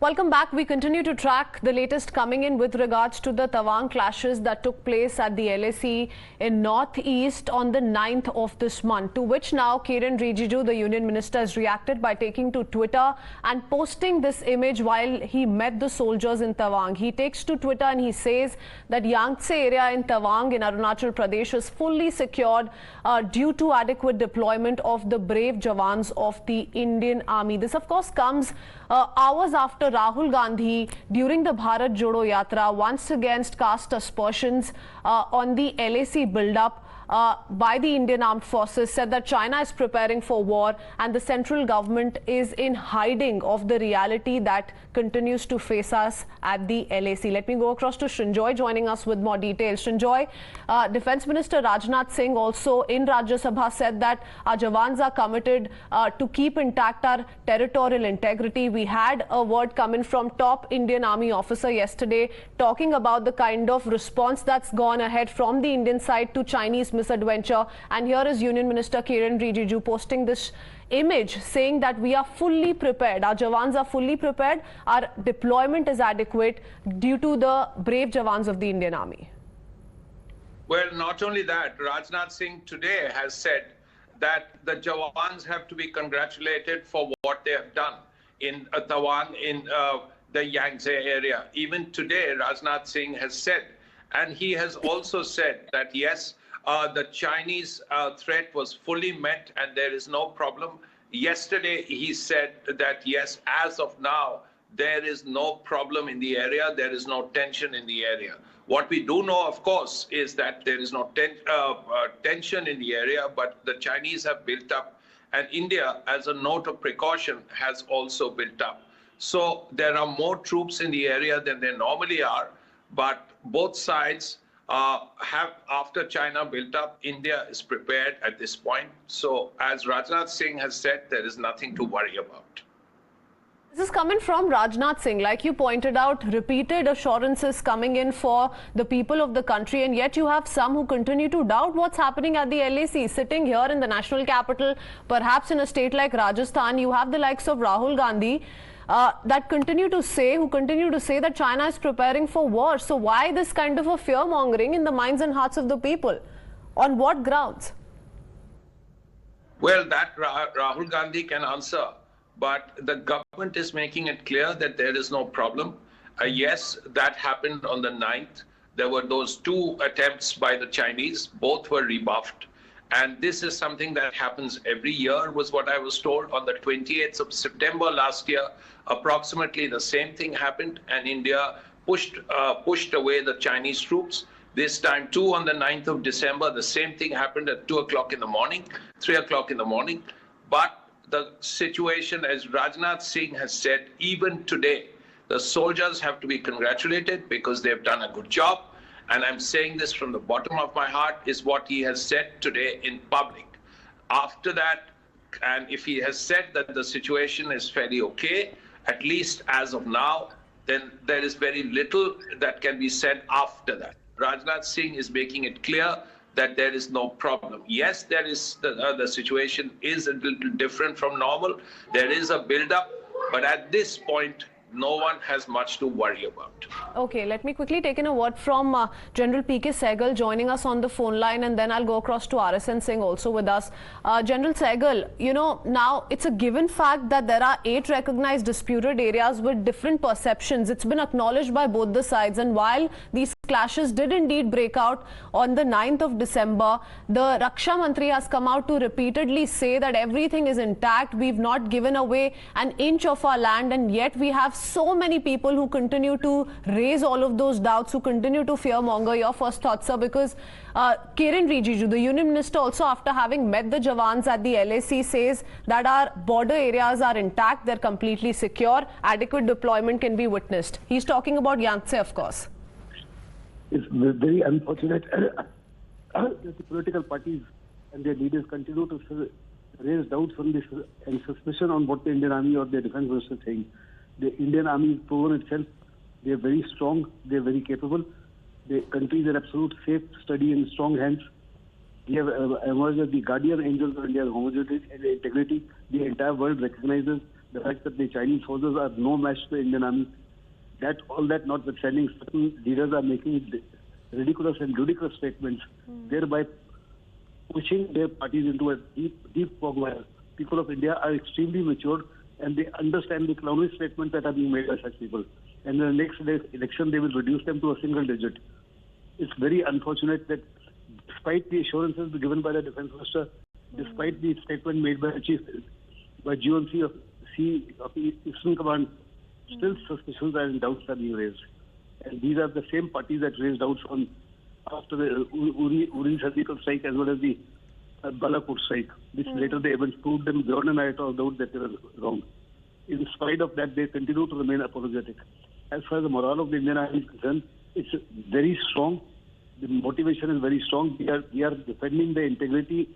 Welcome back. We continue to track the latest coming in with regards to the Tawang clashes that took place at the LAC in Northeast on the 9th of this month, to which now Kiren Rijiju, the Union Minister, has reacted by taking to Twitter and posting this image while he met the soldiers in Tawang. He takes to Twitter and he says that Yangtse area in Tawang in Arunachal Pradesh is fully secured due to adequate deployment of the brave jawans of the Indian Army. This, of course, comes hours after Rahul Gandhi, during the Bharat Jodo Yatra, once again cast aspersions on the LAC build-up by the Indian Armed Forces, said that China is preparing for war and the central government is in hiding of the reality that continues to face us at the LAC. Let me go across to Srinjoy joining us with more details. Srinjoy, Defence Minister Rajnath Singh also in Rajya Sabha said that our jawans are committed to keep intact our territorial integrity. We had a word coming from top Indian Army officer yesterday talking about the kind of response that's gone ahead from the Indian side to Chinese misadventure, and here is Union Minister Kiren Rijiju posting this image saying that we are fully prepared, our jawans are fully prepared, our deployment is adequate due to the brave jawans of the Indian Army. Well, not only that, Rajnath Singh today has said that the jawans have to be congratulated for what they have done in Tawang, in the Yangtse area. Even today, Rajnath Singh has said, and he has also said that yes, the Chinese threat was fully met and there is no problem. Yesterday, he said that yes, as of now, there is no problem in the area. There is no tension in the area. What we do know, of course, is that there is no tension in the area, but the Chinese have built up, and India, as a note of precaution, has also built up. So there are more troops in the area than there normally are, but both sides have, after China built up, India is prepared at this point. So as Rajnath Singh has said, there is nothing to worry about. This is coming from Rajnath Singh. Like you pointed out, repeated assurances coming in for the people of the country, and yet you have some who continue to doubt what's happening at the LAC. Sitting here in the national capital, perhaps in a state like Rajasthan, you have the likes of Rahul Gandhi that continue to say that China is preparing for war. So why this kind of a fear-mongering in the minds and hearts of the people? On what grounds? Well, that Rahul Gandhi can answer, but the government is making it clear that there is no problem. Yes, that happened on the 9th. There were those two attempts by the Chinese. Both were rebuffed. And this is something that happens every year, was what I was told. On the 28th of September last year, approximately the same thing happened, and India pushed away the Chinese troops. This time too, on the 9th of December, the same thing happened at 2 o'clock in the morning, 3 o'clock in the morning. But the situation, as Rajnath Singh has said, even today, the soldiers have to be congratulated because they've done a good job. And I'm saying this from the bottom of my heart, is what he has said today in public. After that, and if he has said that the situation is fairly okay, at least as of now, then there is very little that can be said after that. Rajnath Singh is making it clear that there is no problem. Yes, there is the situation is a little different from normal. There is a build-up, but at this point, no one has much to worry about. Okay, let me quickly take in a word from General P.K. Sehgal joining us on the phone line, and then I'll go across to RSN Singh also with us. General Sehgal, you know, now it's a given fact that there are 8 recognized disputed areas with different perceptions. It's been acknowledged by both the sides, and while these clashes did indeed break out on the 9th of December, the Raksha Mantri has come out to repeatedly say that everything is intact. We've not given away an inch of our land, and yet we have so many people who continue to raise all of those doubts, who continue to fearmonger. Your first thoughts, sir, because Kiren Rijiju, the Union Minister, also after having met the jawans at the LAC, says that our border areas are intact, they're completely secure, adequate deployment can be witnessed. He's talking about Yangtse, of course. It's very unfortunate that the political parties and their leaders continue to raise doubts on this and suspicion on what the Indian Army or the Defence Minister is saying. The Indian Army has proven itself. They are very strong. They are very capable. The country is in absolute safe, steady and strong hands. They have emerged as the guardian angels of India's homogeneity and integrity. The entire world recognizes the fact that the Chinese forces are no match to the Indian army, all that notwithstanding, certain leaders are making ridiculous and ludicrous statements, thereby pushing their parties into a deep quagmire. People of India are extremely matured and they understand the clownish statements that are being made by such people. And in the next election, they will reduce them to a single digit. It's very unfortunate that despite the assurances given by the Defence Minister, despite the statement made by the GONC of the Eastern Command, still suspicions and doubts are being raised. And these are the same parties that raised doubts after the Uri surgical strike as well as the Balakot strike, which later they even proved them beyond an iota of doubt that they were wrong. In spite of that, they continue to remain apologetic. As far as the morale of the Indian Army is concerned, it's very strong. The motivation is very strong. We are defending the integrity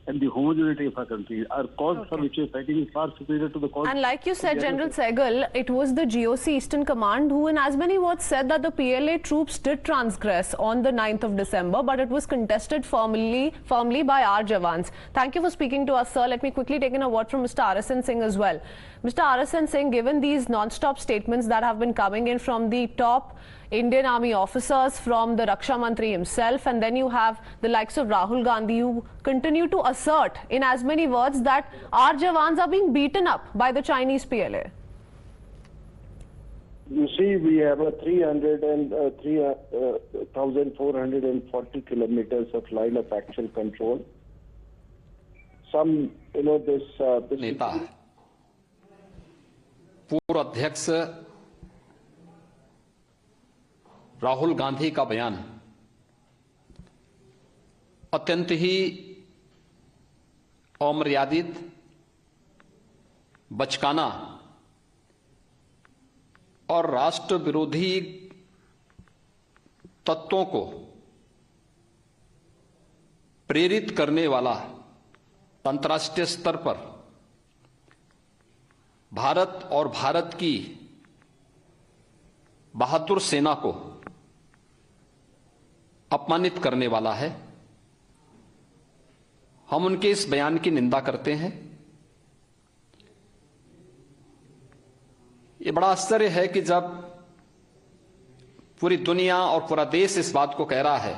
and the homogeneity of our country. Our cause for which we are fighting is far superior to the cause. And like you said, General Sehgal, it was the GOC Eastern Command who in as many words said that the PLA troops did transgress on the 9th of December, but it was contested firmly by our jawans. Thank you for speaking to us, sir. Let me quickly take in a word from Mr. RSN Singh as well. Mr. RSN Singh, given these non-stop statements that have been coming in from the top Indian Army officers, from the Raksha Mantri himself, and then you have the likes of Rahul Gandhi, who continue to assert in as many words that our jawans are being beaten up by the Chinese PLA. You see, we have a 3,440 kilometers of line of actual control. Some, this नेता है पूर्व अध्यक्ष राहुल गांधी का बयान अत्यंत ही अमर्यादित, बचकाना और राष्ट्र विरोधी तत्वों को प्रेरित करने वाला अंतर्राष्ट्रीय स्तर पर भारत और भारत की बहादुर सेना को अपमानित करने वाला है। हम उनके इस बयान की निंदा करते हैं। ये बड़ा आश्चर्य है कि जब पूरी दुनिया और पूरा देश इस बात को कह रहा है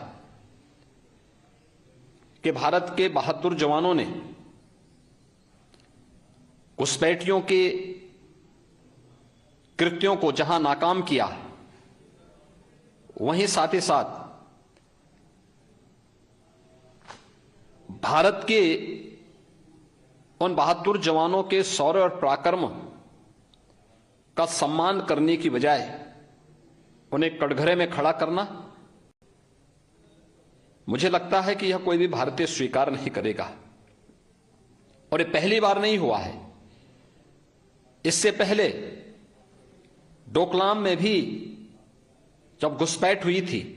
कि भारत के बहादुर जवानों ने घुसपैठियों के कृत्यों को जहां नाकाम किया, वहीं साथ ही साथ भारत के उन बहादुर जवानों के शौर्य और पराक्रम का सम्मान करने की बजाय उन्हें कटघरे में खड़ा करना, मुझे लगता है कि यह कोई भी भारतीय स्वीकार नहीं करेगा। और ये पहली बार नहीं हुआ है। इससे पहले डोकलाम में भी जब घुसपैठ हुई थी,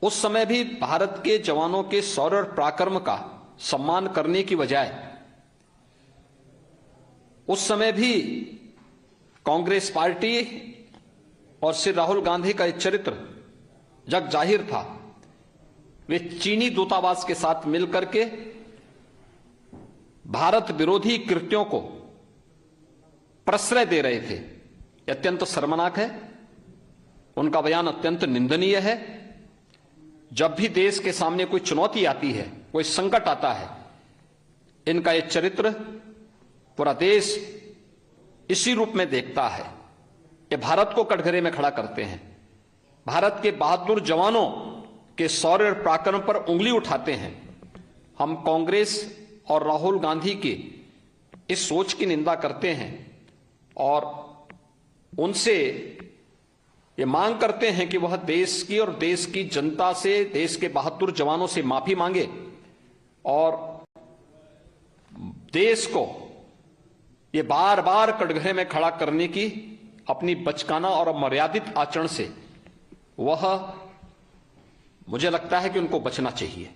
उस समय भी भारत के जवानों के शौर्य और पराक्रम का सम्मान करने की बजाय उस समय भी कांग्रेस पार्टी और श्री राहुल गांधी का एक चरित्र जग जाहिर था। वे चीनी दूतावास के साथ मिलकर के भारत विरोधी कृत्यों को प्रश्रय दे रहे थे। यह अत्यंत शर्मनाक है। उनका बयान अत्यंत निंदनीय है। जब भी देश के सामने कोई चुनौती आती है, कोई संकट आता है, इनका यह चरित्र पूरा देश इसी रूप में देखता है। ये भारत को कटघरे में खड़ा करते हैं, भारत के बहादुर जवानों के शौर्य और पराक्रम पर उंगली उठाते हैं। हम कांग्रेस और राहुल गांधी की इस सोच की निंदा करते हैं और उनसे ये मांग करते हैं कि वह देश की और देश की जनता से, देश के बहादुर जवानों से माफी मांगे और देश को ये बार बार कटघरे में खड़ा करने की अपनी बचकाना और अमर्यादित आचरण से वह, मुझे लगता है कि उनको बचना चाहिए।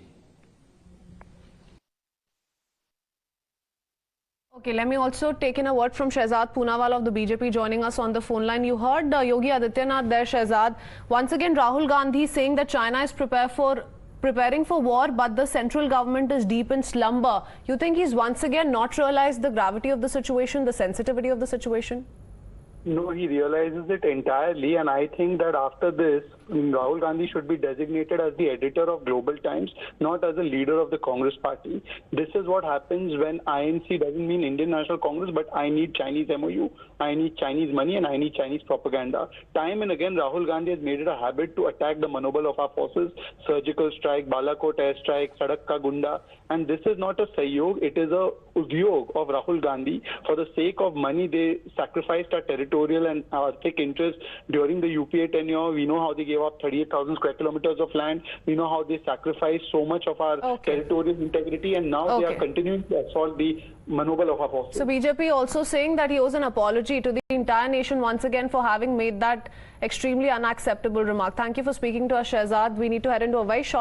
Okay, let me also take in a word from Shehzad Poonawal of the BJP joining us on the phone line. You heard Yogi Adityanath there, Shehzad. Once again, Rahul Gandhi saying that China is prepared preparing for war, but the central government is deep in slumber. You think he's once again not realized the gravity of the situation, the sensitivity of the situation? No, he realizes it entirely, and I think that after this, Rahul Gandhi should be designated as the editor of Global Times, not as a leader of the Congress party. This is what happens when INC doesn't mean Indian National Congress, but I need Chinese MOU, I need Chinese money, and I need Chinese propaganda. Time and again, Rahul Gandhi has made it a habit to attack the manobal of our forces, surgical strike, Balakot airstrike, Sadak Ka Gunda, and this is not a Sahyog, it is a udyog of Rahul Gandhi. For the sake of money, they sacrificed our territorial and Arctic interests during the UPA tenure. We know how they gave up 38,000 square kilometers of land. We know how they sacrificed so much of our territorial integrity, and now they are continuing to assault the manobal of our forces. So BJP also saying that he owes an apology to the entire nation once again for having made that extremely unacceptable remark. Thank you for speaking to us, Shehzad. We need to head into a very short